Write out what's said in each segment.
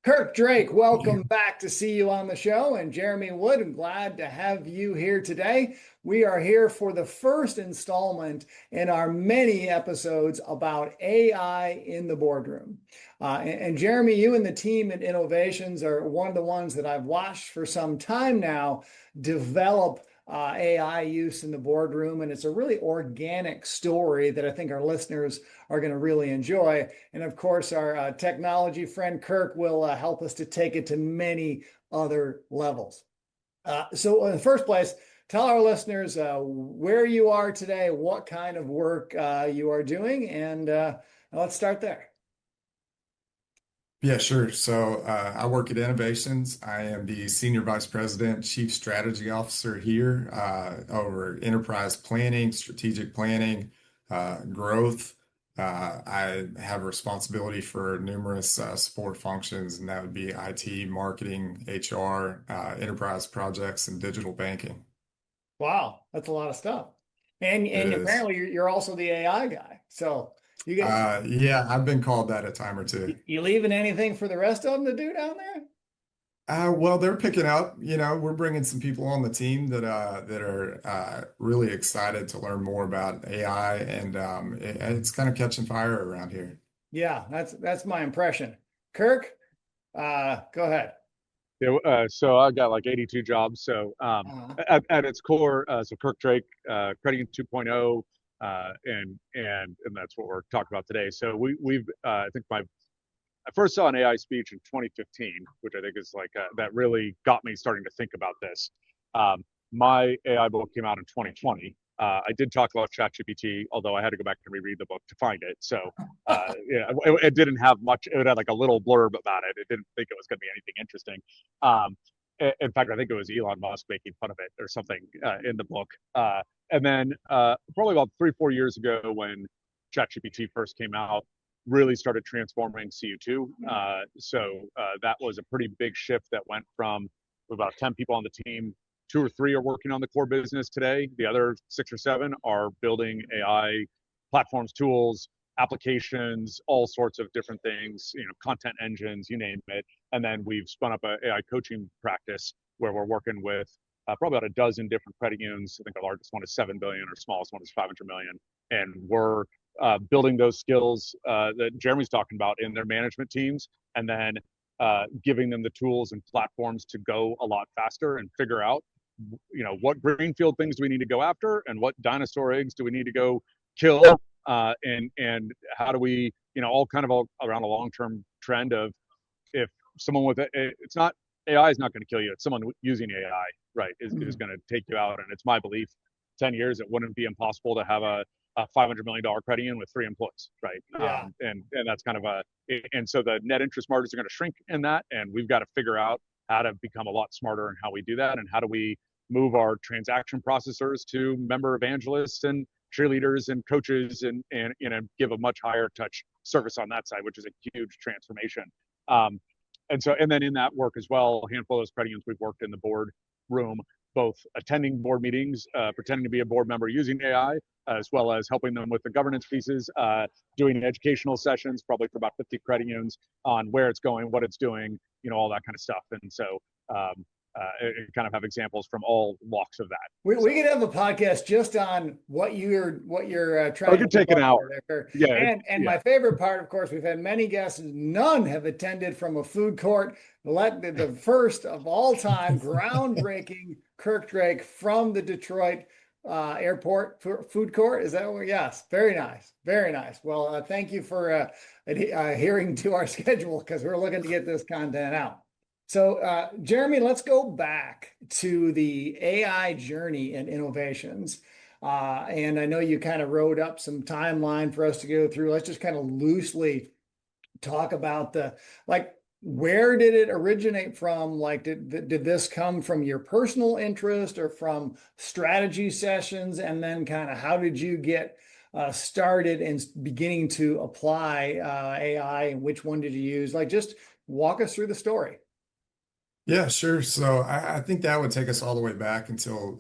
Kirk Drake, welcome back to see you on the show. And Jeremy Wood, I'm glad to have you here today. We are here for the first installment in our many episodes about AI in the boardroom. And Jeremy, you and the team at Innovations are one of the ones that I've watched for some time now develop AI use in the boardroom. And it's a really organic story that I think our listeners are going to really enjoy. And of course, our technology friend Kirk will help us to take it to many other levels. So in the first place, tell our listeners where you are today, what kind of work you are doing, and let's start there. Yeah, sure. So I work at Innovations. I am the Senior Vice President, Chief Strategy Officer here over enterprise planning, strategic planning, growth. I have responsibility for numerous support functions, and that would be IT, marketing, HR, enterprise projects, and digital banking. Wow, that's a lot of stuff. It And is. apparently you're also the AI guy. So you get Yeah, I've been called that a time or two. you leaving anything for the rest of them to do down there? Well, they're picking up. We're bringing some people on the team that are really excited to learn more about AI, and it's kind of catching fire around here. Yeah, that's my impression. Kirk, go ahead. Yeah, so I got like 82 jobs. So Uh, at its core, so Kirk Drake, Credit 2.0, and that's what we're talking about today. So we've I think I first saw an AI speech in 2015, which I think is like that really got me starting to think about this. My AI book came out in 2020. I did talk about ChatGPT, although I had to go back and reread the book to find it. So yeah, it didn't have much. It had like a little blurb about it. It didn't think it was going to be anything interesting. In fact, I think it was Elon Musk making fun of it or something in the book. And then probably about 3-4 years ago, when ChatGPT first came out, really started transforming CU2. That was a pretty big shift that went from about 10 people on the team. 2 or 3 are working on the core business today. The other 6 or 7 are building AI platforms, tools, applications, all sorts of different things, content engines, you name it. And then we've spun up an AI coaching practice where we're working with probably about a dozen different credit unions. I think our largest one is 7 billion, our smallest one is 500 million. And we're building those skills that Jeremy's talking about in their management teams, and then giving them the tools and platforms to go a lot faster and figure out, what greenfield things do we need to go after, and what dinosaur eggs do we need to go kill, and how do we, all kind of around a long-term trend of, if someone with it's not, AI is not going to kill you. It's someone using AI, right, is going to take you out. And it's my belief, 10 years, it wouldn't be impossible to have a $500 million credit union with 3 employees, right? yeah. And that's kind of and so the net interest margins are going to shrink in that. And we've got to figure out how to become a lot smarter in how we do that. And how do we move our transaction processors to member evangelists and cheerleaders and coaches, and give a much higher touch service on that side, which is a huge transformation. And then in that work as well, a handful of those credit unions, we've worked in the board room, both attending board meetings, pretending to be a board member using AI, as well as helping them with the governance pieces, doing educational sessions, probably for about 50 credit unions, on where it's going, what it's doing, all that kind of stuff. And so it kind of have examples from all walks of that. We could have a podcast just on what you're trying We to could take an hour. there. Yeah, And my favorite part, of course, we've had many guests, none have attended from a food court. Let the first of all time groundbreaking Kirk Drake from the Detroit airport food court. Is that what? Yes, very nice, very nice. Well, thank you for adhering to our schedule, because we're looking to get this content out. So, Jeremy, let's go back to the AI journey and innovations. And I know you kind of wrote up some timeline for us to go through. Let's just kind of loosely talk about where did it originate from? Like, did this come from your personal interest or from strategy sessions? And then kind of how did you get started in beginning to apply AI, and which one did you use? Like, just walk us through the story. Yeah, sure. So I think that would take us all the way back until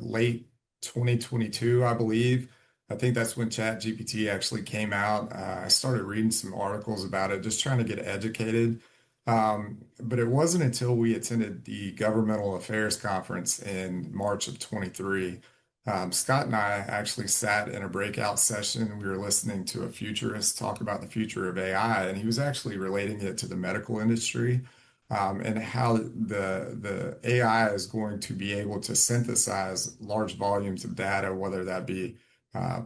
late 2022, I believe. I think that's when ChatGPT actually came out. I started reading some articles about it, just trying to get educated. But it wasn't until we attended the Governmental Affairs Conference in March of 23. Scott and I actually sat in a breakout session. We were listening to a futurist talk about the future of AI, and he was actually relating it to the medical industry, and how the AI is going to be able to synthesize large volumes of data, whether that be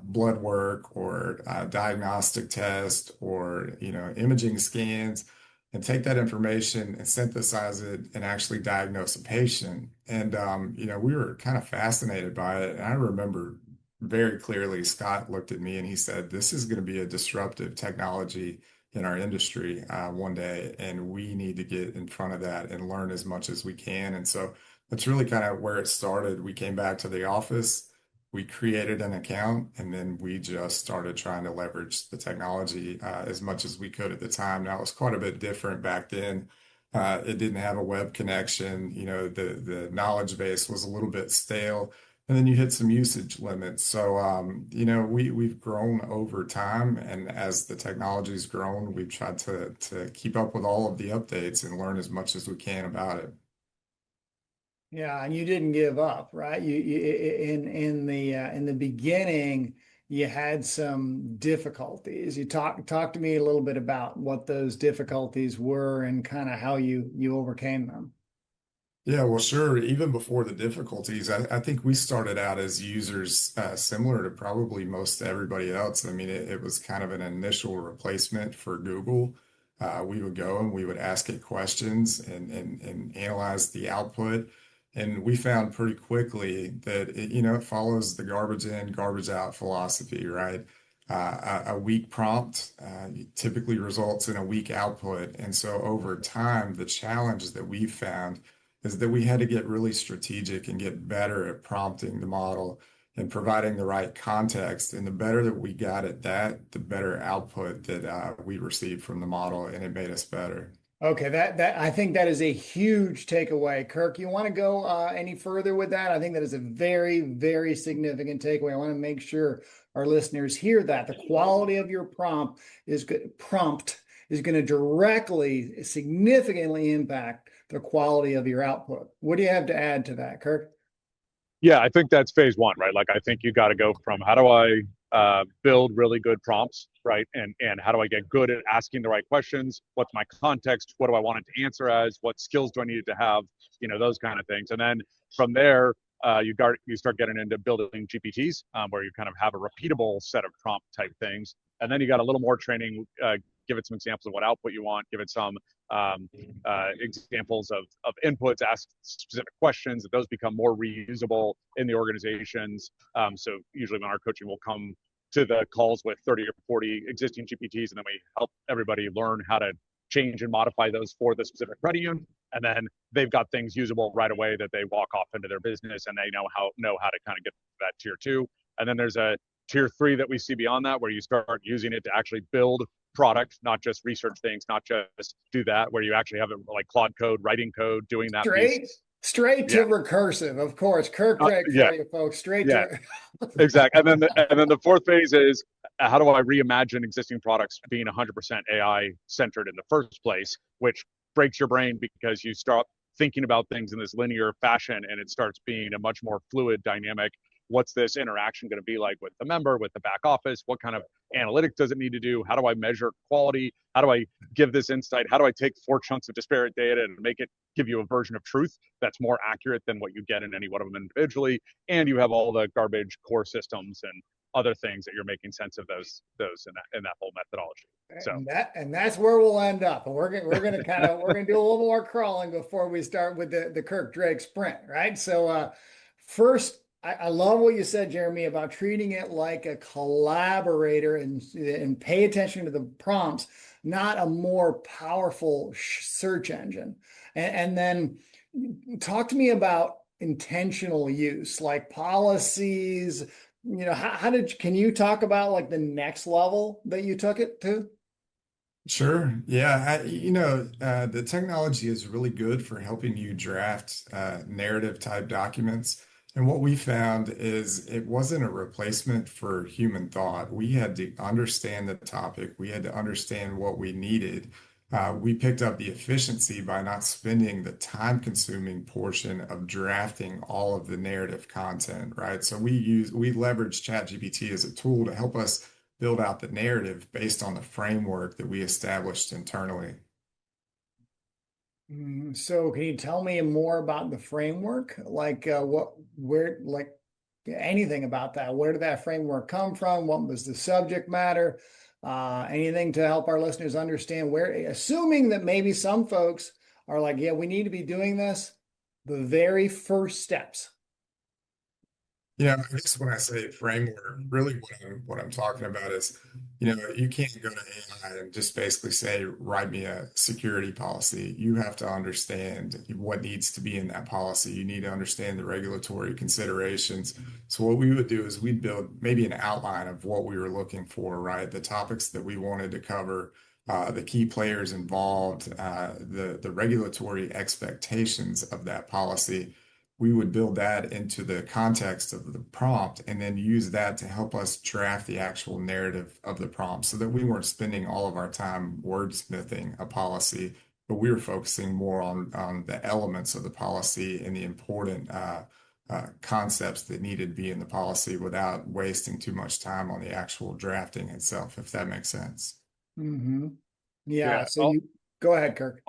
blood work or diagnostic test or imaging scans, and take that information and synthesize it and actually diagnose a patient. And we were kind of fascinated by it. And I remember very clearly Scott looked at me and he said, "This is going to be a disruptive technology in our industry one day, and we need to get in front of that and learn as much as we can." And so that's really kind of where it started. We came back to the office, we created an account, and then we just started trying to leverage the technology as much as we could at the time. Now, it was quite a bit different back then. It didn't have a web connection. The knowledge base was a little bit stale, and then you hit some usage limits. So, we've grown over time, and as the technology's grown, we've tried to keep up with all of the updates and learn as much as we can about it. Yeah, and you didn't give up, right? You in the beginning, you had some difficulties. You talk to me a little bit about what those difficulties were and kind of how you overcame them. Yeah, well, sure. Even before the difficulties, I think we started out as users similar to probably most everybody else. I mean, it was kind of an initial replacement for Google. We would go and we would ask it questions and analyze the output. And we found pretty quickly that it follows the garbage in, garbage out philosophy, right? A weak prompt typically results in a weak output. And so over time, the challenge that we found is that we had to get really strategic and get better at prompting the model and providing the right context. And the better that we got at that, the better output that we received from the model, and it made us better. Okay, that I think that is a huge takeaway. Kirk, you want to go any further with that? I think that is a very, very significant takeaway. I want to make sure our listeners hear that the quality of your prompt is going to directly, significantly impact the quality of your output. What do you have to add to that, Kirk? Yeah, I think that's phase one, right? Like, I think you got to go from how do I build really good prompts, right? And how do I get good at asking the right questions? What's my context? What do I want it to answer as? What skills do I need it to have? Those kind of things. And then from there, you start getting into building GPTs, where you kind of have a repeatable set of prompt type things. And then you got a little more training. Give it some examples of what output you want. Give it some examples of inputs. Ask specific questions. That those become more reusable in the organizations. So usually when our coaching will come to the calls with 30 or 40 existing GPTs, and then we help everybody learn how to change and modify those for the specific credit union. And then they've got things usable right away that they walk off into their business, and they know how to kind of get that tier two. And then there's a tier three that we see beyond that, where you start using it to actually build product, not just research things, not just do that, where you actually have it like Claude code, writing code, doing that Straight, piece. straight to Yeah. recursive, of course. Kirk Drake Yeah. for you folks. Straight Yeah. to Exactly. And then the fourth phase is how do I reimagine existing products being 100% AI centered in the first place, which breaks your brain because you start thinking about things in this linear fashion, and it starts being a much more fluid dynamic. What's this interaction going to be like with the member, with the back office? What kind of analytics does it need to do? How do I measure quality? How do I give this insight? How do I take 4 chunks of disparate data and make it give you a version of truth that's more accurate than what you get in any one of them individually? And you have all the garbage core systems and other things that you're making sense of those in that whole methodology. So and that's where we'll end up. And we're gonna do a little more crawling before we start with the Kirk Drake sprint, right? So first, I love what you said, Jeremy, about treating it like a collaborator and pay attention to the prompts, not a more powerful search engine. And then talk to me about intentional use, like policies. Can you talk about like the next level that you took it to? Sure. Yeah. The technology is really good for helping you draft narrative type documents. And what we found is it wasn't a replacement for human thought. We had to understand the topic. We had to understand what we needed. we picked up the efficiency by not spending the time-consuming portion of drafting all of the narrative content, right? So we leverage ChatGPT as a tool to help us build out the narrative based on the framework that we established internally. So can you tell me more about the framework? Like like anything about that? Where did that framework come from? What was the subject matter? Anything to help our listeners understand where, assuming that maybe some folks are like, yeah, we need to be doing this, the very first steps. I guess when I say framework, really what I'm talking about is, you can't go to AI and just basically say, write me a security policy. You have to understand what needs to be in that policy. You need to understand the regulatory considerations. So what we would do is we'd build maybe an outline of what we were looking for, right? The topics that we wanted to cover, the key players involved, the regulatory expectations of that policy. We would build that into the context of the prompt and then use that to help us draft the actual narrative of the prompt so that we weren't spending all of our time wordsmithing a policy, but we were focusing more on the elements of the policy and the important concepts that needed to be in the policy without wasting too much time on the actual drafting itself, if that makes sense. Mm-hmm. Yeah. Yeah. So you go ahead, Kirk.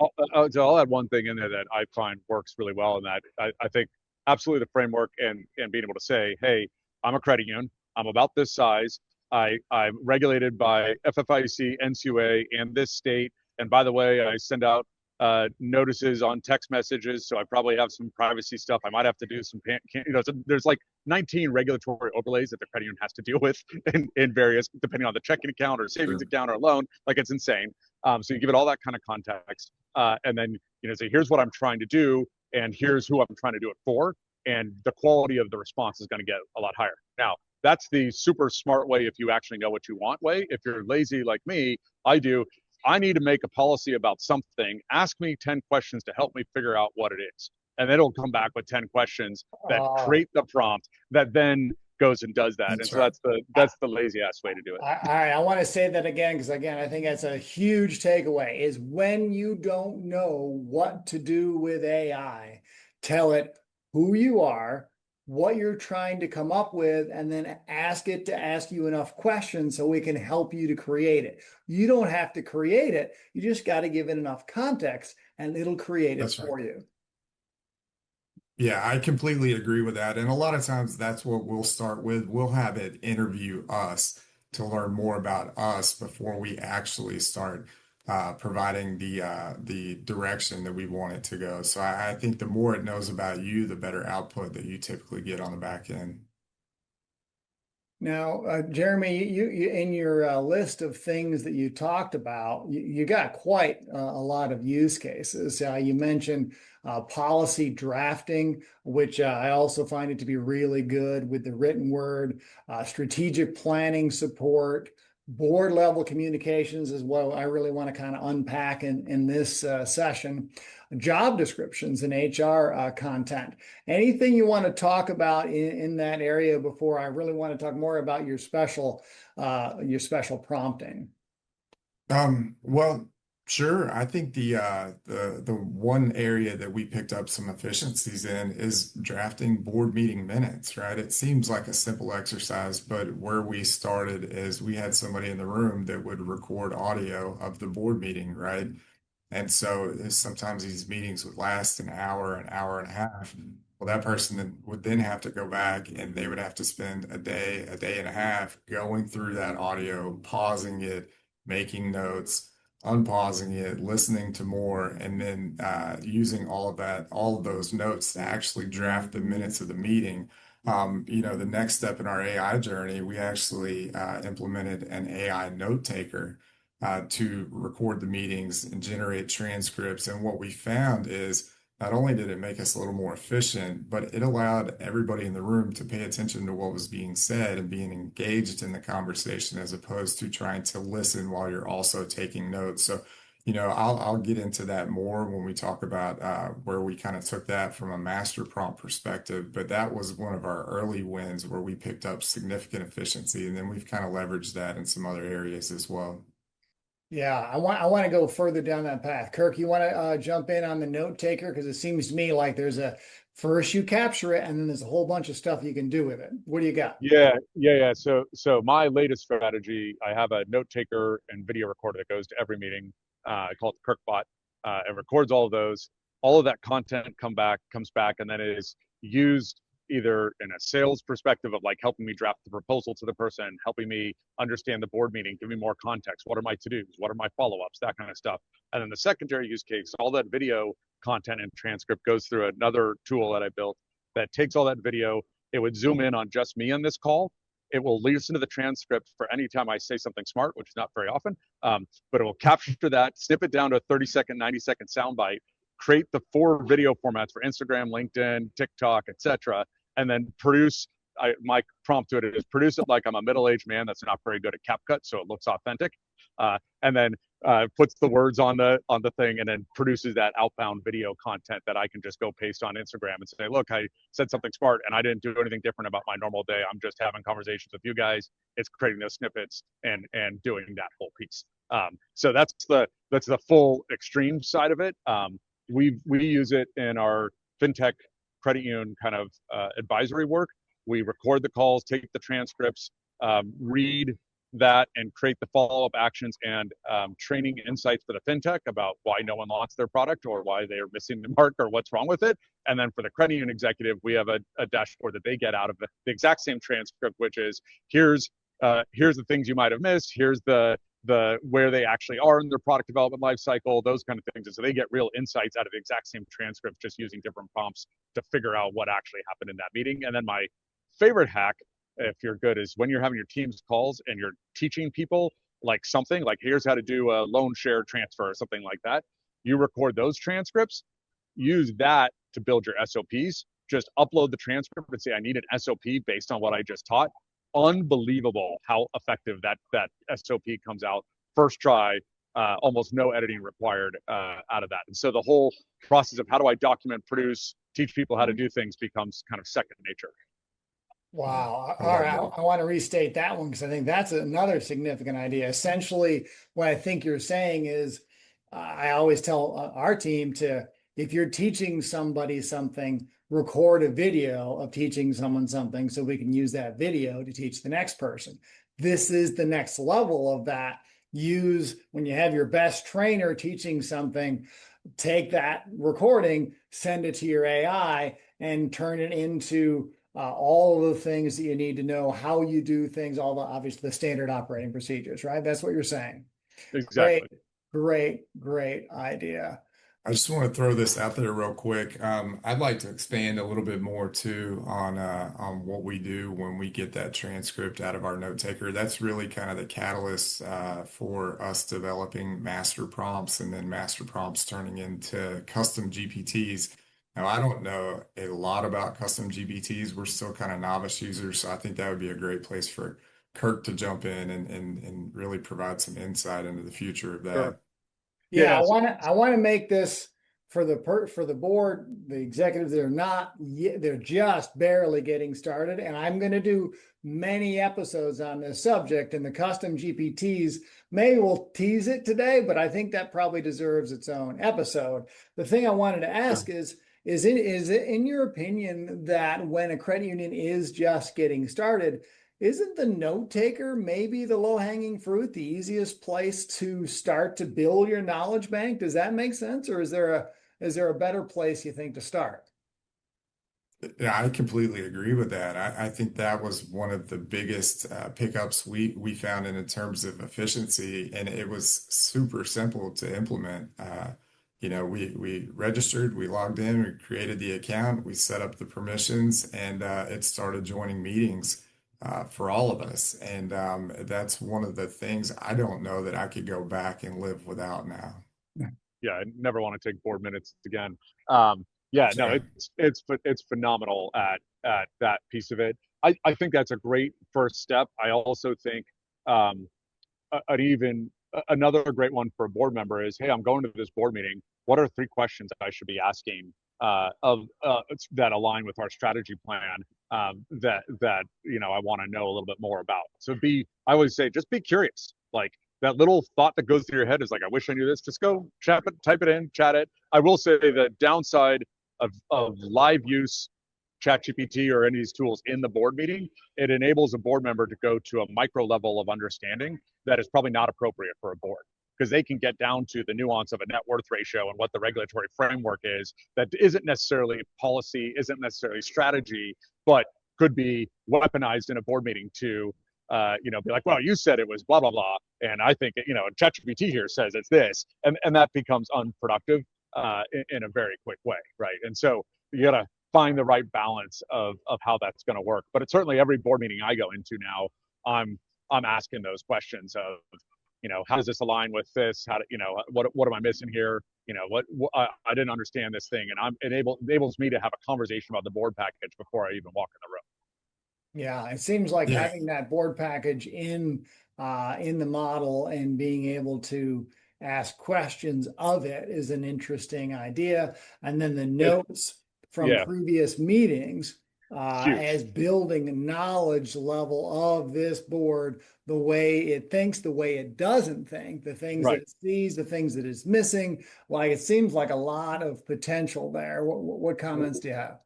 So I'll add one thing in there that I find works really well in that. I think absolutely the framework and being able to say, hey, I'm a credit union. I'm about this size. I'm regulated by FFIC, NCUA, and this state. And by the way, I send out notices on text messages, so I probably have some privacy stuff. I might have to do some, so there's like 19 regulatory overlays that the credit union has to deal with in various, depending on the checking account or savings account or loan. Like it's insane. So you give it all that kind of context, and then say, here's what I'm trying to do, and here's who I'm trying to do it for, and the quality of the response is going to get a lot higher. Now, that's the super smart way if you actually know what you want way. If you're lazy like me, I need to make a policy about something. Ask me 10 questions to help me figure out what it is. And then it'll come back with 10 questions that create the prompt that then goes and does that. That's and so right. that's the lazy ass way to do it. All right, I want to say that again because again, I think that's a huge takeaway is when you don't know what to do with AI, tell it who you are, what you're trying to come up with, and then ask it to ask you enough questions so we can help you to create it. You don't have to create it. You just got to give it enough context and it'll create it That's right. for you. Yeah, I completely agree with that. And a lot of times that's what we'll start with. We'll have it interview us to learn more about us before we actually start providing the direction that we want it to go. So I think the more it knows about you, the better output that you typically get on the back end. Now, Jeremy, you in your list of things that you talked about, you got quite a lot of use cases. You mentioned policy drafting, which I also find it to be really good with the written word, strategic planning support, board level communications is what I really want to kind of unpack in this session, job descriptions and HR content. Anything you want to talk about in that area before I really want to talk more about your special prompting? Well, sure. I think the one area that we picked up some efficiencies in is drafting board meeting minutes, right? It seems like a simple exercise, but where we started is we had somebody in the room that would record audio of the board meeting, right? And so sometimes these meetings would last an hour and a half. Well, that person would then have to go back and they would have to spend a day and a half going through that audio, pausing it, making notes, unpausing it, listening to more, and then using all of those notes to actually draft the minutes of the meeting. The next step in our AI journey, we actually implemented an AI note taker to record the meetings and generate transcripts. And what we found is not only did it make us a little more efficient, but it allowed everybody in the room to pay attention to what was being said and being engaged in the conversation as opposed to trying to listen while you're also taking notes. So, I'll get into that more when we talk about where we kind of took that from a master prompt perspective. But that was one of our early wins where we picked up significant efficiency, and then we've kind of leveraged that in some other areas as well. Yeah, I want to go further down that path. Kirk, you want to jump in on the note taker? Because it seems to me like there's a first you capture it, and then there's a whole bunch of stuff you can do with it. What do you got? Yeah. So my latest strategy, I have a note taker and video recorder that goes to every meeting. I call it the Kirkbot. It records all of those. All of that content comes back, and then it is used either in a sales perspective of like helping me draft the proposal to the person, helping me understand the board meeting, give me more context. What are my to-dos? What are my follow-ups? That kind of stuff. And then the secondary use case, all that video content and transcript goes through another tool that I built that takes all that video. It would zoom in on just me on this call. It will listen to the transcript for any time I say something smart, which is not very often, but it will capture that, snip it down to a 30-second, 90-second soundbite, create the 4 video formats for Instagram, LinkedIn, TikTok, etc., and then produce. My prompt to it is produce it like I'm a middle-aged man that's not very good at CapCut, so it looks authentic, and then puts the words on the thing, and then produces that outbound video content that I can just go paste on Instagram and say, look, I said something smart and I didn't do anything different about my normal day. I'm just having conversations with you guys. It's creating those snippets and doing that whole piece. So that's the full extreme side of it. We use it in our fintech credit union kind of advisory work. We record the calls, take the transcripts, read that, and create the follow-up actions and training insights for the fintech about why no one launched their product or why they are missing the mark or what's wrong with it. And then for the credit union executive, we have a dashboard that they get out of the exact same transcript, which is here's the things you might have missed. Here's the where they actually are in their product development life cycle, those kind of things. And so they get real insights out of the exact same transcript, just using different prompts to figure out what actually happened in that meeting. And then my favorite hack, if you're good, is when you're having your team's calls and you're teaching people like something like here's how to do a loan share transfer or something like that. You record those transcripts, use that to build your SOPs. Just upload the transcript and say I need an SOP based on what I just taught. Unbelievable how effective that SOP comes out first try. Almost no editing required out of that. And so the whole process of how do I document, produce, teach people how to do things becomes kind of second nature. Wow. I All love right. that. I want to restate that one because I think that's another significant idea. Essentially, what I think you're saying is I always tell our team to, if you're teaching somebody something, record a video of teaching someone something so we can use that video to teach the next person. This is the next level of that. Use when you have your best trainer teaching something, take that recording, send it to your AI, and turn it into all of the things that you need to know, how you do things, all the obviously the standard operating procedures, right? That's what you're saying. Great, Exactly. great idea. I just want to throw this out there real quick. I'd like to expand a little bit more too on what we do when we get that transcript out of our note taker. That's really kind of the catalyst for us developing master prompts and then master prompts turning into custom GPTs. Now, I don't know a lot about custom GPTs. We're still kind of novice users, so I think that would be a great place for Kirk to jump in and really provide some insight into the future of Sure. that. Yeah, So, I want to make this for the board, the executives. They're not yet, they're just barely getting started, and I'm going to do many episodes on this subject. And the custom GPTs, maybe we'll tease it today, but I think that probably deserves its own episode. The thing I wanted to ask is it in your opinion that when a credit union is just getting started, isn't the note taker maybe the low-hanging fruit, the easiest place to start to build your knowledge bank? Does that make sense? Or is there a better place you think to start? Yeah, I completely agree with that. I think that was one of the biggest pickups we found in terms of efficiency, and it was super simple to implement. We registered, we logged in, we created the account, we set up the permissions, and it started joining meetings for all of us. And that's one of the things I don't know that I could go back and live without now. yeah, I never want to take board minutes again. Yeah, no, Sure. it's phenomenal at that piece of it. I think that's a great first step. I also think um, another great one for a board member is, hey, I'm going to this board meeting. What are 3 questions I should be asking of that align with our strategy plan that I want to know a little bit more about? So I always say, just be curious. Like that little thought that goes through your head is like, I wish I knew this. Just go chat it, type it in, chat it. I will say the downside of live use ChatGPT or any of these tools in the board meeting, it enables a board member to go to a micro level of understanding that is probably not appropriate for a board, because they can get down to the nuance of a net worth ratio and what the regulatory framework is that isn't necessarily policy, isn't necessarily strategy, but could be weaponized in a board meeting to be like, well, you said it was blah blah blah, and I think ChatGPT here says it's this, and that becomes unproductive in a very quick way, right? And so you gotta find the right balance of how that's going to work. But it's certainly every board meeting I go into now, I'm asking those questions of, how does this align with this? How do, what am I missing here? What I didn't understand this thing, and enables me to have a conversation about the board package before I even walk in the room. Yeah, it seems like Yeah. having that board package in the model and being able to ask questions of it is an interesting idea. And then the notes from Yeah. previous meetings Huge. as building a knowledge level of this board, the way it thinks, the way it doesn't think, the things that Right. it sees, the things that it's missing. Like, it seems like a lot of potential there. What comments do you have?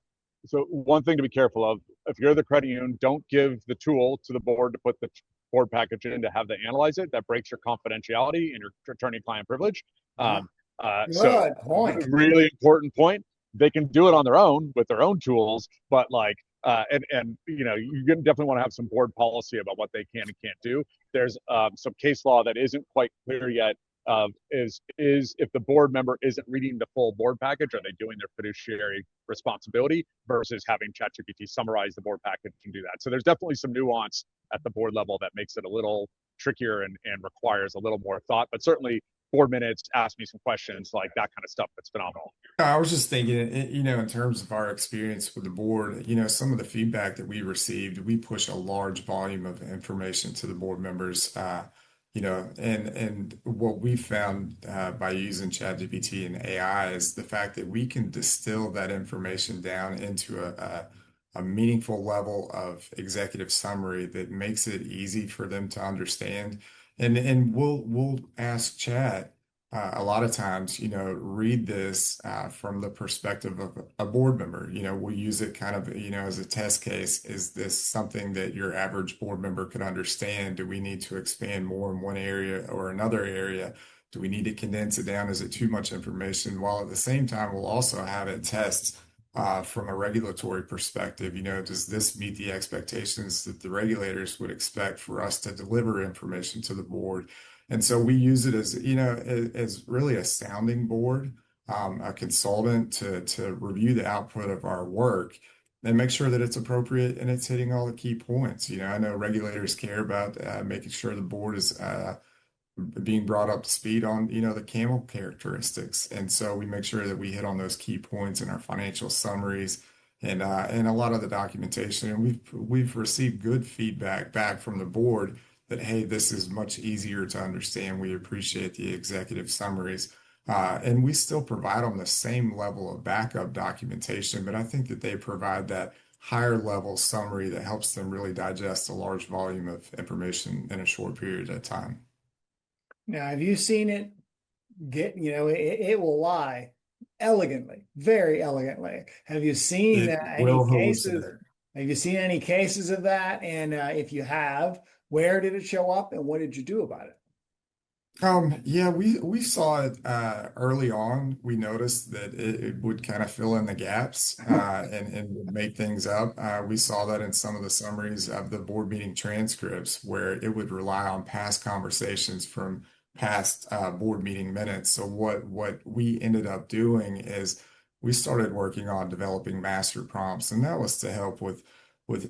So one thing to be careful of, if you're the credit union, don't give the tool to the board to put the board package in to have them analyze it. That breaks your confidentiality and your attorney-client privilege. So Good point. really important point. They can do it on their own with their own tools, but you definitely want to have some board policy about what they can and can't do. There's some case law that isn't quite clear yet. Is if the board member isn't reading the full board package, are they doing their fiduciary responsibility versus having ChatGPT summarize the board package and do that? So there's definitely some nuance at the board level that makes it a little trickier and requires a little more thought. But certainly, board minutes, ask me some questions, like that kind of stuff. That's phenomenal. I was just thinking, in terms of our experience with the board, some of the feedback that we received, we push a large volume of information to the board members, and what we found by using ChatGPT and AI is the fact that we can distill that information down into a meaningful level of executive summary that makes it easy for them to understand. And we'll ask Chat a lot of times, read this from the perspective of a board member. We'll use it kind of, as a test case. Is this something that your average board member could understand? Do we need to expand more in one area or another area? Do we need to condense it down? Is it too much information? While at the same time, we'll also have it test from a regulatory perspective. Does this meet the expectations that the regulators would expect for us to deliver information to the board? And so we use it as really a sounding board, a consultant to review the output of our work and make sure that it's appropriate and it's hitting all the key points. I know regulators care about making sure the board is being brought up to speed on, the camel characteristics. And so we make sure that we hit on those key points in our financial summaries and a lot of the documentation. And we've received good feedback back from the board that, hey, this is much easier to understand. We appreciate the executive summaries. And we still provide them the same level of backup documentation, but I think that they provide that higher level summary that helps them really digest a large volume of information in a short period of time. Now, have you seen it it will lie elegantly, very elegantly. Have you seen any cases? Have you seen any cases of that? And if you have, where did it show up and what did you do about it? Yeah, we saw it early on. We noticed that it would kind of fill in the gaps and would make things up. We saw that in some of the summaries of the board meeting transcripts where it would rely on past conversations from past board meeting minutes. So what we ended up doing is we started working on developing master prompts, and that was to help with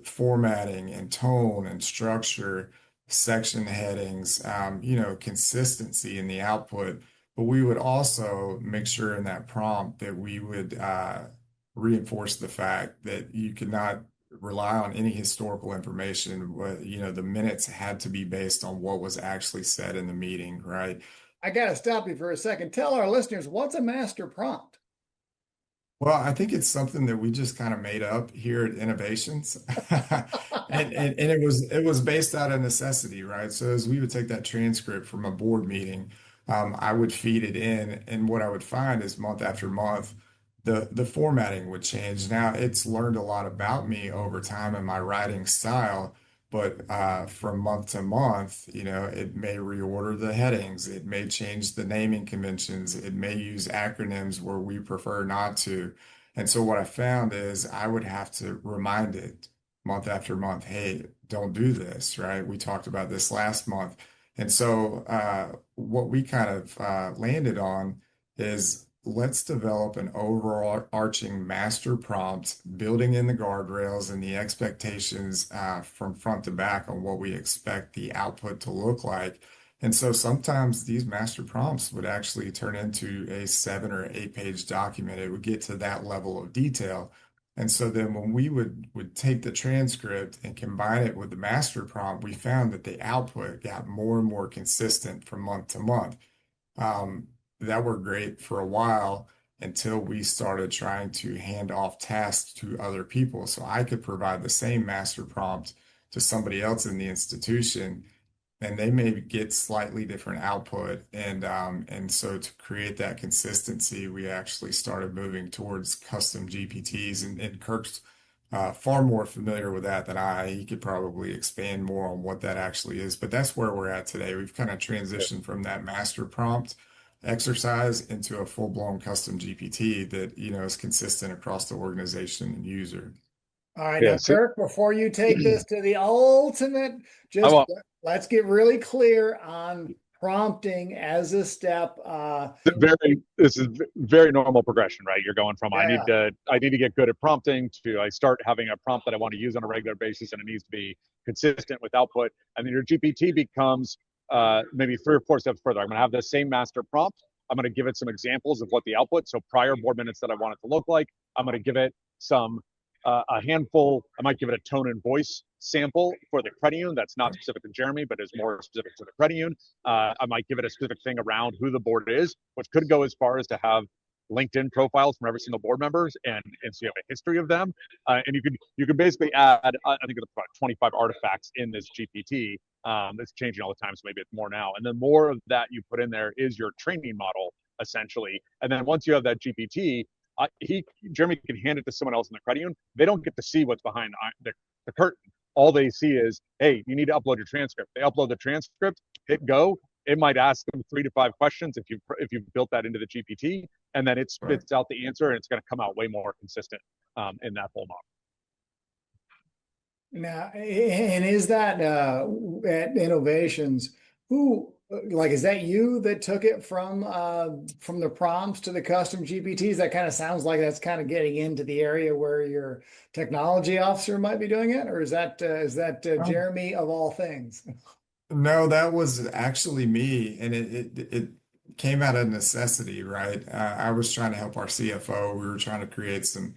formatting and tone and structure, section headings, consistency in the output. But we would also make sure in that prompt that we would reinforce the fact that you could not rely on any historical information. The minutes had to be based on what was actually said in the meeting, right? I got to stop you for a second. Tell our listeners, what's a master prompt? Well, I think it's something that we just kind of made up here at Innovations. And it was based out of necessity, right? So as we would take that transcript from a board meeting, I would feed it in, and what I would find is month after month, the formatting would change. Now it's learned a lot about me over time and my writing style, but from month to month, it may reorder the headings, it may change the naming conventions, it may use acronyms where we prefer not to. And so what I found is I would have to remind it month after month, hey, don't do this, right? We talked about this last month. And so what we kind of landed on is let's develop an overarching master prompt, building in the guardrails and the expectations from front to back on what we expect the output to look like. And so sometimes these master prompts would actually turn into a 7 or 8 page document. It would get to that level of detail. And so then when we would take the transcript and combine it with the master prompt, we found that the output got more and more consistent from month to month. Um, that worked great for a while until we started trying to hand off tasks to other people. So I could provide the same master prompt to somebody else in the institution, and they may get slightly different output. And so to create that consistency, we actually started moving towards custom GPTs, and Kirk's far more familiar with that than I. He could probably expand more on what that actually is, but that's where we're at today. We've kind of transitioned from that master prompt exercise into a full-blown custom GPT that, is consistent across the organization and user. All right, now, Yeah. So Kirk, before you take this to the ultimate, I just want let's get really clear on prompting as a step. this is very normal progression, right? You're going from Yeah, I need to get good at prompting to I start having a prompt that I want to use on a regular basis and it needs to be consistent with output. And then your GPT becomes maybe 3 or 4 steps further. I'm going to have the same master prompt. I'm going to give it some examples of what the output, so prior board minutes that I want it to look like. I'm going to give it some a handful. I might give it a tone and voice sample for the credit union that's not specific to Jeremy, but is more specific to the credit union. I might give it a specific thing around who the board is, which could go as far as to have LinkedIn profiles from every single board members, and so you have a history of them. And you could basically add, I think it's about 25 artifacts in this GPT. It's changing all the time, so maybe it's more now. And then more of that you put in there is your training model essentially. And then once you have that GPT, Jeremy can hand it to someone else in the credit union. They don't get to see what's behind the curtain. All they see is, hey, you need to upload your transcript. They upload the transcript, hit go. It might ask them 3 to 5 questions if you've built that into the GPT, and then it Right. spits out the answer, and it's going to come out way more consistent in that whole model. now, and is that at Innovations, who like is that you that took it from the prompts to the custom GPTs? That kind of sounds like that's kind of getting into the area where your technology officer might be doing it, or is that Um, Jeremy of all things? No, that was actually me, and it came out of necessity, right? I was trying to help our CFO. We were trying to create some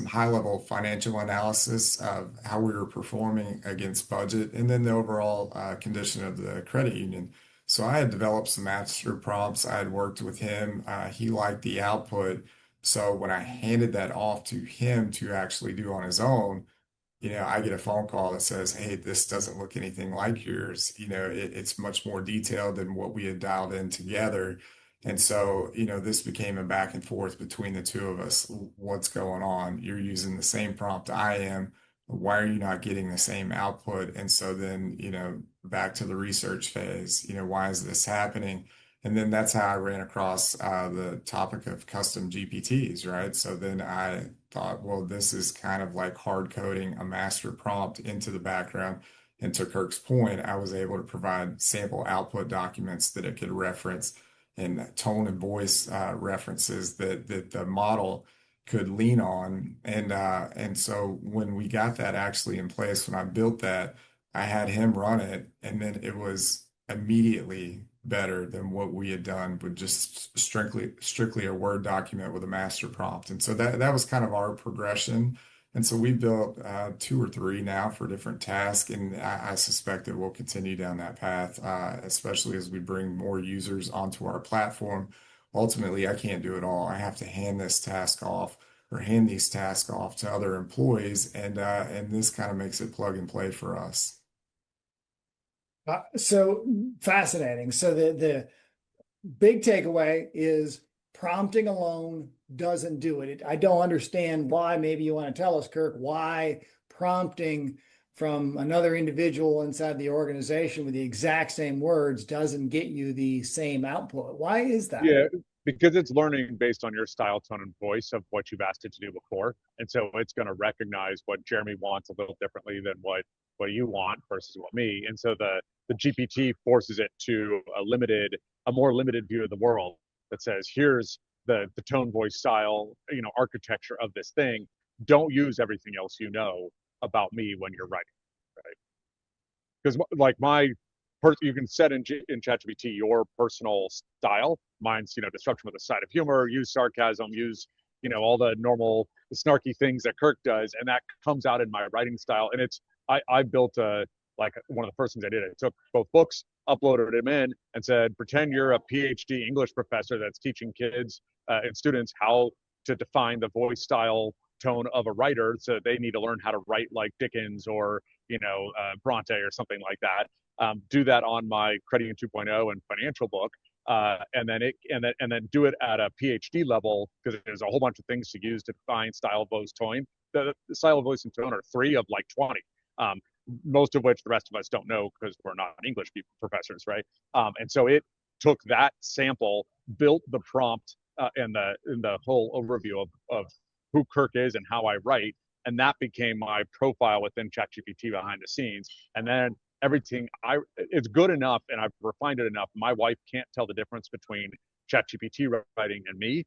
high level financial analysis of how we were performing against budget, and then the overall condition of the credit union. So I had developed some master prompts. I had worked with him. He liked the output. So when I handed that off to him to actually do on his own, I get a phone call that says, hey, this doesn't look anything like yours. It's much more detailed than what we had dialed in together. And so, this became a back and forth between the two of us. What's going on? You're using the same prompt I am. Why are you not getting the same output? And so then, back to the research phase, why is this happening? And then that's how I ran across the topic of custom GPTs, right? So then I thought, well, this is kind of like hard coding a master prompt into the background. And to Kirk's point, I was able to provide sample output documents that it could reference and tone and voice references that the model could lean on. And so when we got that actually in place, when I built that, I had him run it, and then it was immediately better than what we had done with just strictly a Word document with a master prompt. And so that was kind of our progression. And so we built 2 or 3 now for different tasks, and I suspect that we'll continue down that path, especially as we bring more users onto our platform. Ultimately, I can't do it all. I have to hand this task off, or hand these tasks off to other employees, and this kind of makes it plug and play for us. So fascinating. So the big takeaway is prompting alone doesn't do it. I don't understand why. Maybe you want to tell us, Kirk, why prompting from another individual inside the organization with the exact same words doesn't get you the same output. Why is that? Yeah, because it's learning based on your style, tone, and voice of what you've asked it to do before. And so it's going to recognize what Jeremy wants a little differently than what you want versus what me. And so the GPT forces it to a more limited view of the world that says, here's the tone, voice, style, architecture of this thing. Don't use everything else you know about me when you're writing, right? Because like you can set in ChatGPT your personal style. Mine's, disruption with a side of humor, use sarcasm, use, all the normal, the snarky things that Kirk does. And that comes out in my writing style. And I built like one of the first things I did, I took both books, uploaded them in and said, pretend you're a PhD English professor that's teaching kids and students how to define the voice, style, tone of a writer. So they need to learn how to write like Dickens or, Bronte or something like that. Do that on my Crediting 2.0 and financial book, and then do it at a PhD level, because there's a whole bunch of things to use to define style, voice, tone. The style, voice, and tone are 3 of like 20. Most of which the rest of us don't know because we're not English professors, right? And so it took that sample, built the prompt, and the whole overview of who Kirk is and how I write, and that became my profile within ChatGPT behind the scenes. And then everything it's good enough, and I've refined it enough. My wife can't tell the difference between ChatGPT writing and me,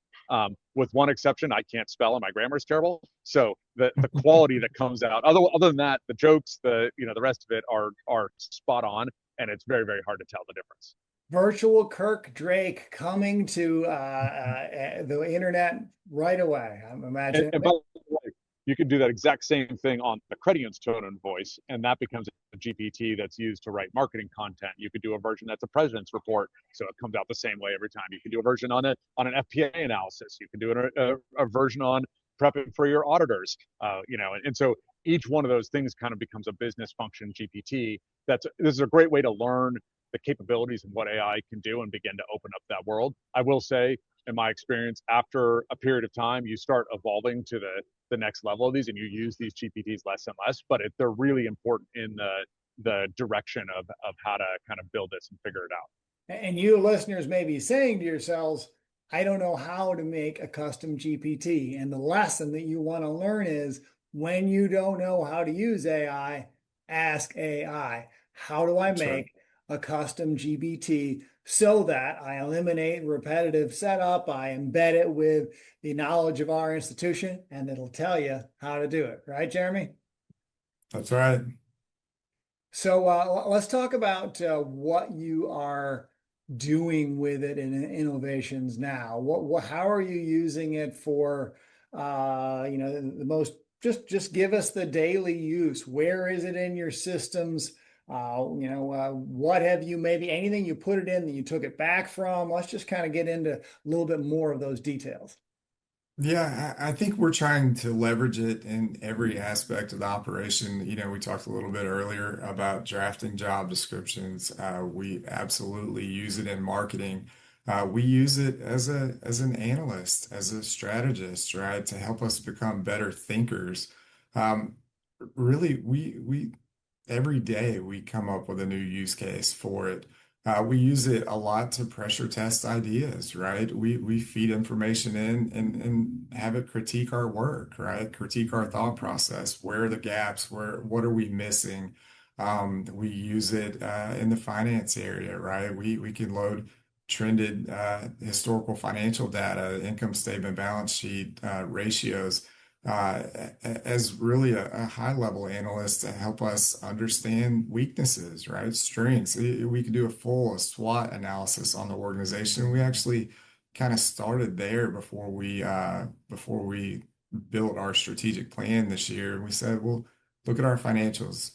with one exception. I can't spell and my grammar is terrible. So the quality that comes out, other than that, the jokes, the rest of it are spot on, and it's very, very hard to tell the difference. Virtual Kirk Drake coming to the internet right away. I'm imagining. And by the way, you can do that exact same thing on the Credian's tone and voice, and that becomes a GPT that's used to write marketing content. You could do a version that's a president's report, so it comes out the same way every time. You can do a version on an FPA analysis. You can do a version on prepping for your auditors. And so each one of those things kind of becomes a business function GPT. This is a great way to learn the capabilities and what AI can do and begin to open up that world. I will say, in my experience, after a period of time, you start evolving to the next level of these, and you use these GPTs less and less. But they're really important in the direction of how to kind of build this and figure it out. And you listeners may be saying to yourselves, I don't know how to make a custom GPT. And the lesson that you want to learn is, when you don't know how to use AI, ask AI. How do I make a custom GPT so that I eliminate repetitive setup, I embed it with the knowledge of our institution, and it'll tell you how to do it. Right, Jeremy? That's right. So let's talk about what you are doing with it in Innovations now. How are you using it for, the most, just give us the daily use. Where is it in your systems? What have you, maybe anything you put it in that you took it back from? Let's just kind of get into a little bit more of those details. Yeah, I think we're trying to leverage it in every aspect of the operation. We talked a little bit earlier about drafting job descriptions. We absolutely use it in marketing. We use it as an analyst, as a strategist, right, to help us become better thinkers. Really, we every day we come up with a new use case for it. We use it a lot to pressure test ideas, right? We feed information in and have it critique our work, right? Critique our thought process. Where are the gaps? What are we missing? We use it in the finance area, right? We can load trended historical financial data, income statement, balance sheet, ratios, as really a high level analyst to help us understand weaknesses, right? Strengths. We could do a full SWOT analysis on the organization. We actually kind of started there before we built our strategic plan this year. We said, well, look at our financials.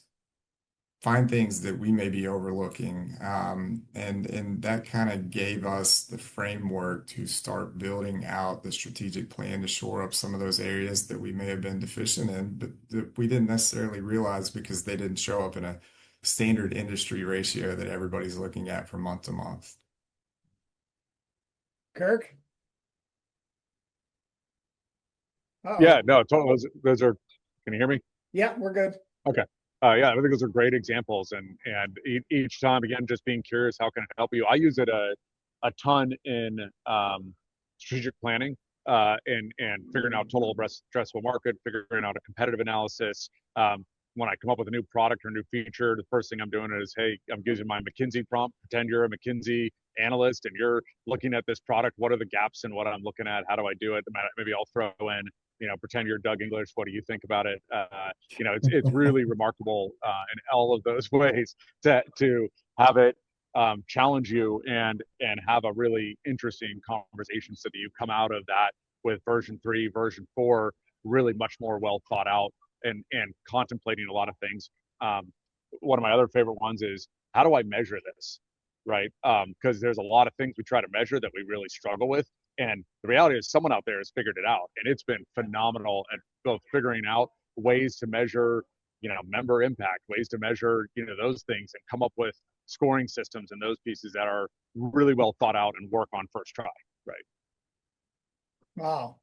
find things that we may be overlooking. And that kind of gave us the framework to start building out the strategic plan to shore up some of those areas that we may have been deficient in, but that we didn't necessarily realize because they didn't show up in a standard industry ratio that everybody's looking at from month to month. Kirk? Uh-oh. Yeah, no, totally. Those are. Can you hear me? Yeah, we're good. Okay. Yeah, I think those are great examples, and each time again, just being curious, how can it help you? I use it a ton in strategic planning and figuring out total addressable market, figuring out a competitive analysis. When I come up with a new product or new feature, the first thing I'm doing is, hey, I'm using my McKinsey prompt. Pretend you're a McKinsey analyst and you're looking at this product. What are the gaps in what I'm looking at? How do I do it? Maybe I'll throw in, pretend you're Doug English. What do you think about it? It's really remarkable in all of those ways to have it challenge you and have a really interesting conversation so that you come out of that with version 3, version 4, really much more well thought out and contemplating a lot of things. One of my other favorite ones is, how do I measure this? Right? Because there's a lot of things we try to measure that we really struggle with. And the reality is someone out there has figured it out. And it's been phenomenal at both figuring out ways to measure, member impact, ways to measure, those things and come up with scoring systems and those pieces that are really well thought out and work on first try. Right. Wow.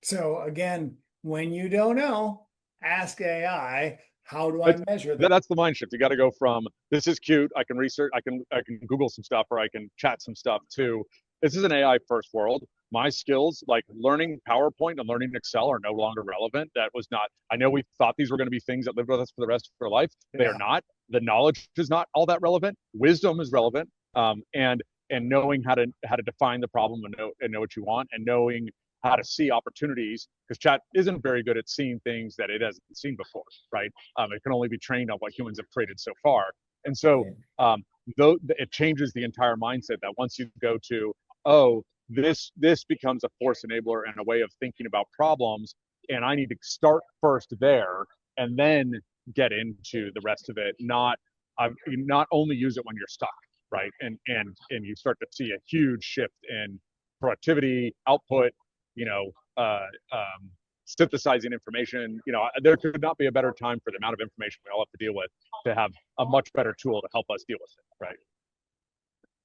So again, when you don't know, ask AI, how do I measure that? That's the mind shift. You got to go from, this is cute, I can research, I can Google some stuff, or I can chat some stuff, to, this is an AI first world. My skills, like learning PowerPoint and learning Excel, are no longer relevant. That was not, I know we thought these were going to be things that lived with us for the rest of our life. They are not. The knowledge is not all that relevant. Wisdom is relevant. And knowing how to define the problem and know what you want, and knowing how to see opportunities, because chat isn't very good at seeing things that it hasn't seen before, right? It can only be trained on what humans have created so far. And so though it changes the entire mindset that once you go to, oh, this becomes a force enabler and a way of thinking about problems, and I need to start first there and then get into the rest of it, not only use it when you're stuck, right? And you start to see a huge shift in productivity, output, synthesizing information. There could not be a better time for the amount of information we all have to deal with to have a much better tool to help us deal with it, right?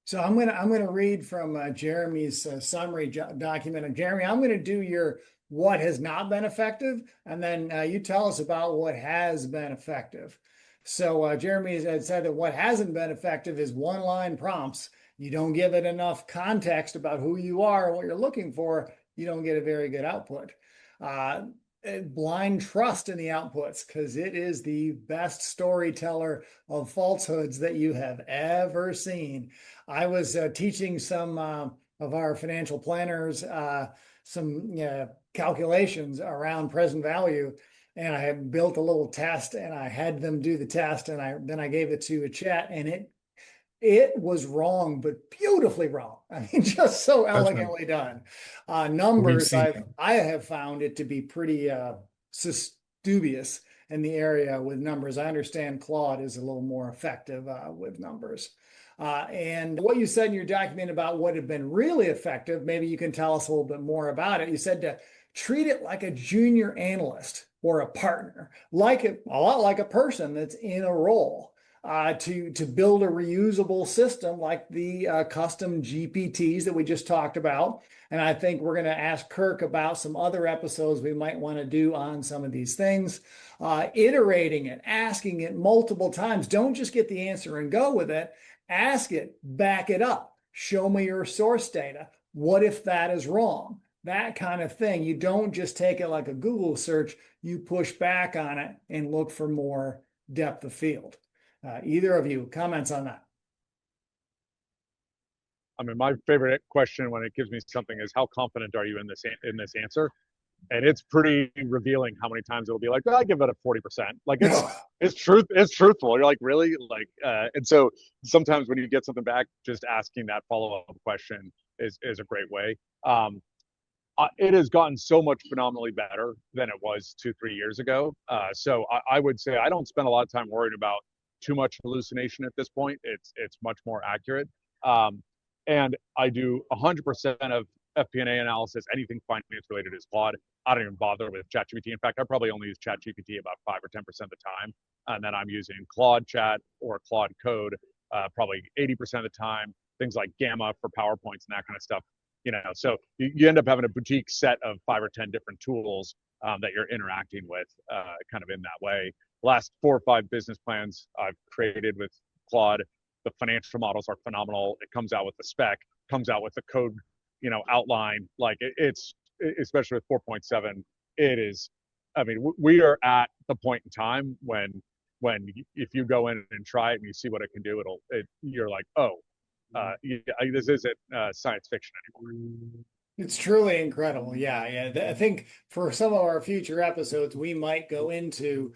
So I'm gonna read from Jeremy's summary document. And Jeremy, I'm gonna do your what has not been effective, and then you tell us about what has been effective. So Jeremy had said that what hasn't been effective is one-line prompts. You don't give it enough context about who you are and what you're looking for, you don't get a very good output. Blind trust in the outputs, because it is the best storyteller of falsehoods that you have ever seen. I was teaching some of our financial planners some calculations around present value, and I had built a little test, and I had them do the test, and then I gave it to a chat, and it was wrong, but beautifully wrong. I mean, just so elegantly done. Numbers, I have found it to be pretty dubious in the area with numbers. I understand Claude is a little more effective with numbers. And what you said in your document about what had been really effective, maybe you can tell us a little bit more about it. You said to treat it like a junior analyst or a partner, a lot like a person that's in a role. To build a reusable system like the custom GPTs that we just talked about. And I think we're going to ask Kirk about some other episodes we might want to do on some of these things. Iterating it, asking it multiple times. Don't just get the answer and go with it. Ask it, back it up. Show me your source data. What if that is wrong? That kind of thing. You don't just take it like a Google search. You push back on it and look for more depth of field. Either of you comments on that? I mean, my favorite question when it gives me something is, how confident are you in this answer? And it's pretty revealing how many times it'll be like, I give it a 40%. Like it's truthful. You're like, really? Like, and so sometimes when you get something back, just asking that follow-up question is a great way. It has gotten so much phenomenally better than it was 2, 3 years ago. So I would say I don't spend a lot of time worried about too much hallucination at this point. It's much more accurate. Um, and I do 100% of FP&A analysis, anything finance related is Claude. I don't even bother with ChatGPT. In fact, I probably only use ChatGPT about 5 or 10% of the time, and then I'm using Claude Chat or Claude Code probably 80% of the time. Things like Gamma for PowerPoints and that kind of stuff. So you end up having a boutique set of 5 or 10 different tools that you're interacting with kind of in that way. Last 4 or 5 business plans I've created with Claude. The financial models are phenomenal. It comes out with the spec, comes out with the code, outline. Like it's especially with 4.7, it is. I mean, we are at the point in time when if you go in and try it and you see what it can do, you're like, oh, this isn't science fiction anymore. It's truly incredible. Yeah. I think for some of our future episodes, we might go into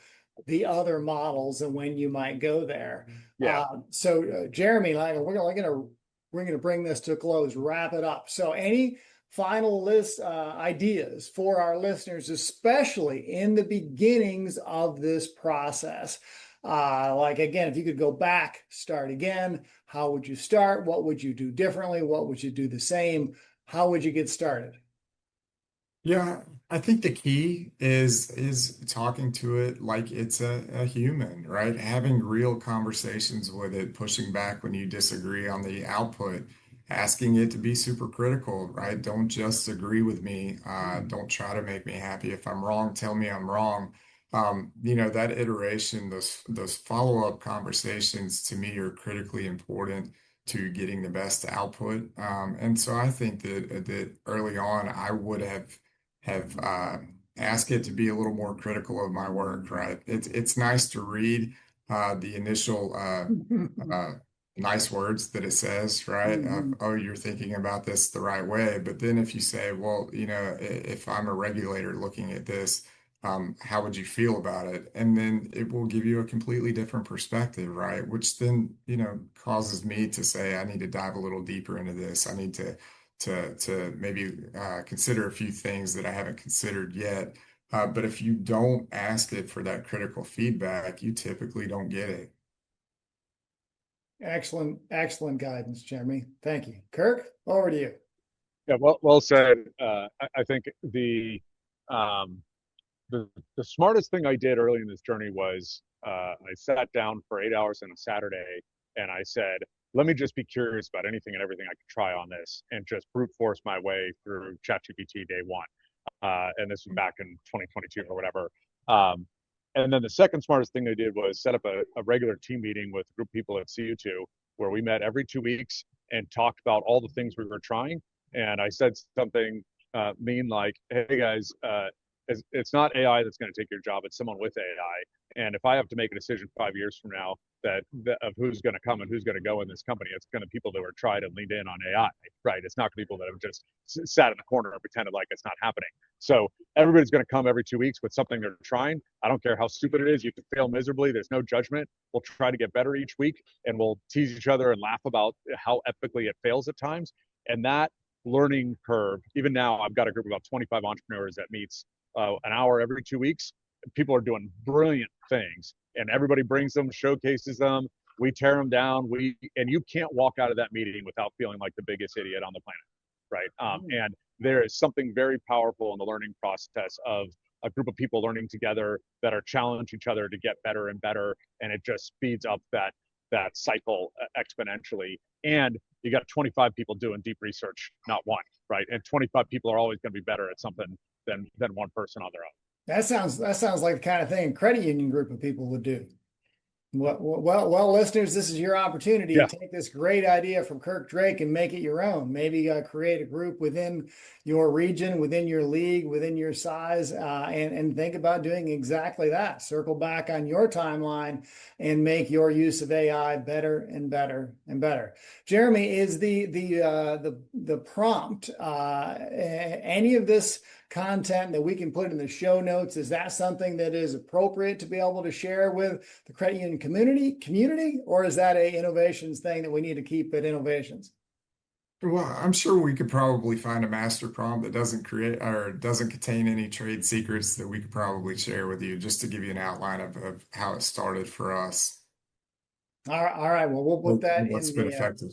the other models and when you might go there. Yeah. So Jeremy, like we're gonna bring this to a close, wrap it up. So any final list ideas for our listeners, especially in the beginnings of this process? Like again, if you could go back, start again, how would you start? What would you do differently? What would you do the same? How would you get started? Yeah, I think the key is talking to it like it's a human, right? Having real conversations with it, pushing back when you disagree on the output, asking it to be super critical, right? Don't just agree with me. Don't try to make me happy. If I'm wrong, tell me I'm wrong. That iteration, those follow-up conversations to me are critically important to getting the best output. And so I think that early on I would have asked it to be a little more critical of my work, right? It's nice to read the initial nice words that it says, right? Oh, you're thinking about this the right way. But then if you say, well, if I'm a regulator looking at this, how would you feel about it? And then it will give you a completely different perspective, right? Which then, causes me to say, I need to dive a little deeper into this. I need to maybe consider a few things that I haven't considered yet. But if you don't ask it for that critical feedback, you typically don't get it. Excellent guidance, Jeremy. Thank you. Kirk, over to you. Yeah, well said. I think um, the smartest thing I did early in this journey was I sat down for 8 hours on a Saturday and I said, let me just be curious about anything and everything I could try on this and just brute force my way through ChatGPT day one. And this was back in 2022 or whatever. And then the second smartest thing they did was set up a regular team meeting with a group of people at CU2 where we met every 2 weeks and talked about all the things we were trying. And I said something mean like, hey guys, it's not AI that's going to take your job. It's someone with AI. And if I have to make a decision 5 years from now that of who's going to come and who's going to go in this company, it's going to be people that were tried and leaned in on AI, right? It's not people that have just sat in the corner and pretended like it's not happening. So everybody's going to come every 2 weeks with something they're trying. I don't care how stupid it is. You can fail miserably. There's no judgment. We'll try to get better each week and we'll tease each other and laugh about how epically it fails at times. And that learning curve, even now, I've got a group of about 25 entrepreneurs that meets an hour every 2 weeks. People are doing brilliant things and everybody brings them, showcases them. We tear them down. And you can't walk out of that meeting without feeling like the biggest idiot on the planet, right? And there is something very powerful in the learning process of a group of people learning together that are challenge each other to get better and better, and it just speeds up that cycle exponentially. And you got 25 people doing deep research, not one, right? And 25 people are always going to be better at something than one person on their own. That sounds like the kind of thing a credit union group of people would do. Well, listeners, this is your opportunity to take this great idea from Kirk Drake and make it your own. Maybe create a group within your region, within your league, within your size, and think about doing exactly that. Circle back on your timeline and make your use of AI better and better and better. Jeremy, is the prompt any of this content that we can put in the show notes? Is that something that is appropriate to be able to share with the credit union community, or is that a innovations thing that we need to keep at Innovations? Well, I'm sure we could probably find a master prompt that doesn't create or doesn't contain any trade secrets that we could probably share with you just to give you an outline of how it started for us. All right. Well, we'll put that What's in been the effective.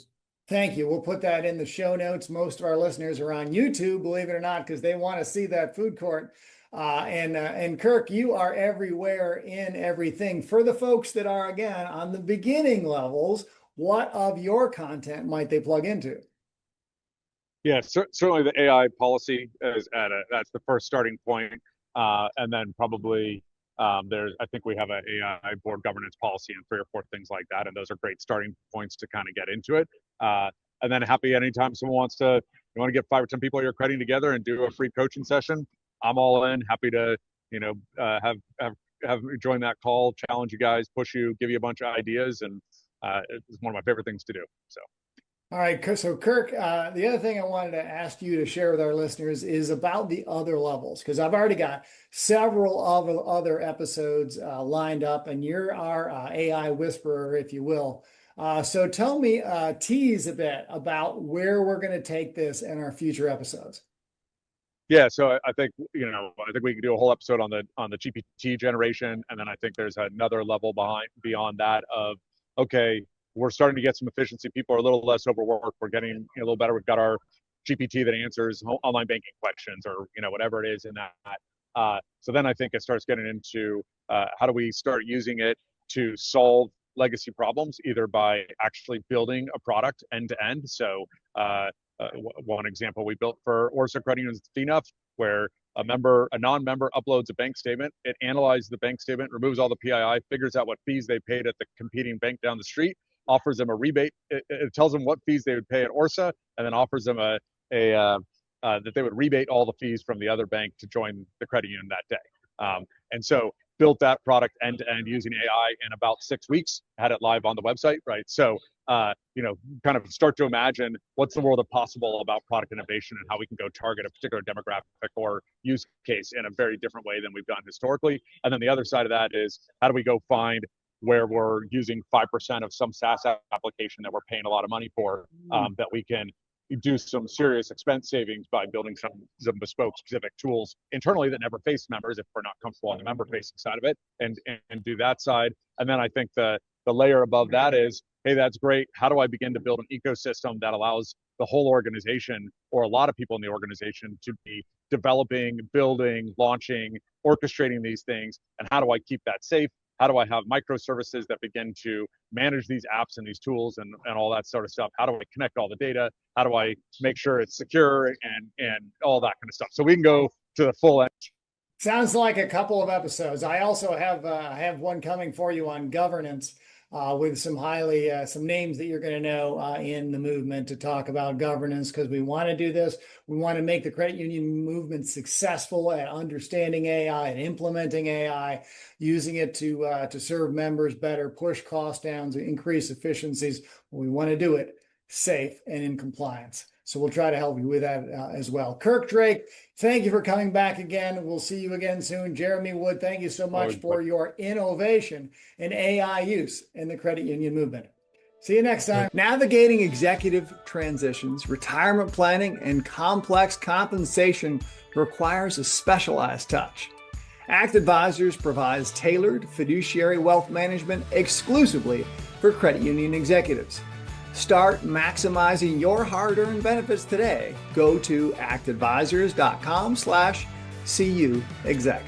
thank you. We'll put that in the show notes. Most of our listeners are on YouTube, believe it or not, because they want to see that food court. And Kirk, you are everywhere in everything. For the folks that are, again, on the beginning levels, what of your content might they plug into? Yeah, certainly the AI policy is that's the first starting point. And then probably I think we have an AI board governance policy and 3 or 4 things like that. And those are great starting points to kind of get into it. And then happy anytime someone you want to get 5 or 10 people of your crediting together and do a free coaching session. I'm all in, happy to, have join that call, challenge you guys, push you, give you a bunch of ideas. And it's one of my favorite things to do. So. All right, so Kirk, the other thing I wanted to ask you to share with our listeners is about the other levels, because I've already got several other episodes lined up, and you're our AI whisperer, if you will. So tell me, tease a bit about where we're going to take this in our future episodes. Yeah, so I think we could do a whole episode on the GPT generation, and then I think there's another level beyond that of okay, we're starting to get some efficiency. People are a little less overworked. We're getting a little better. We've got our GPT that answers online banking questions or whatever it is in that. So then I think it starts getting into how do we start using it to solve legacy problems, either by actually building a product end to end. So one example we built for Orsa Credit Union is FNUF, where a non-member uploads a bank statement. It analyzes the bank statement, removes all the PII, figures out what fees they paid at the competing bank down the street, offers them a rebate. It tells them what fees they would pay at Orsa, and then offers them that they would rebate all the fees from the other bank to join the credit union that day. And so built that product end to end using AI in about 6 weeks, had it live on the website, right? So, kind of start to imagine what's the world of possible about product innovation and how we can go target a particular demographic or use case in a very different way than we've done historically. And then the other side of that is how do we go find where we're using 5% of some SaaS application that we're paying a lot of money for, that we can do some serious expense savings by building some bespoke specific tools internally that never face members if we're not comfortable on the member facing side of it, and do that side. And then I think the layer above that is, hey, that's great. How do I begin to build an ecosystem that allows the whole organization or a lot of people in the organization to be developing, building, launching, orchestrating these things? And how do I keep that safe? How do I have microservices that begin to manage these apps and these tools and all that sort of stuff? How do I connect all the data? How do I make sure it's secure and all that kind of stuff? So we can go to the full end. Sounds like a couple of episodes. I also have one coming for you on governance with some some names that you're going to know in the movement to talk about governance, because we want to do this. We want to make the credit union movement successful at understanding AI and implementing AI, using it to serve members better, push costs down, to increase efficiencies. We want to do it safe and in compliance. So we'll try to help you with that as well. Kirk Drake, thank you for coming back again. We'll see you again soon. Jeremy Wood, thank you so much for your innovation in AI use in the credit union movement. See you next time. Navigating executive transitions, retirement planning, and complex compensation requires a specialized touch. Act Advisors provides tailored fiduciary wealth management exclusively for credit union executives. Start maximizing your hard-earned benefits today. Go to actadvisors.com/CUExec.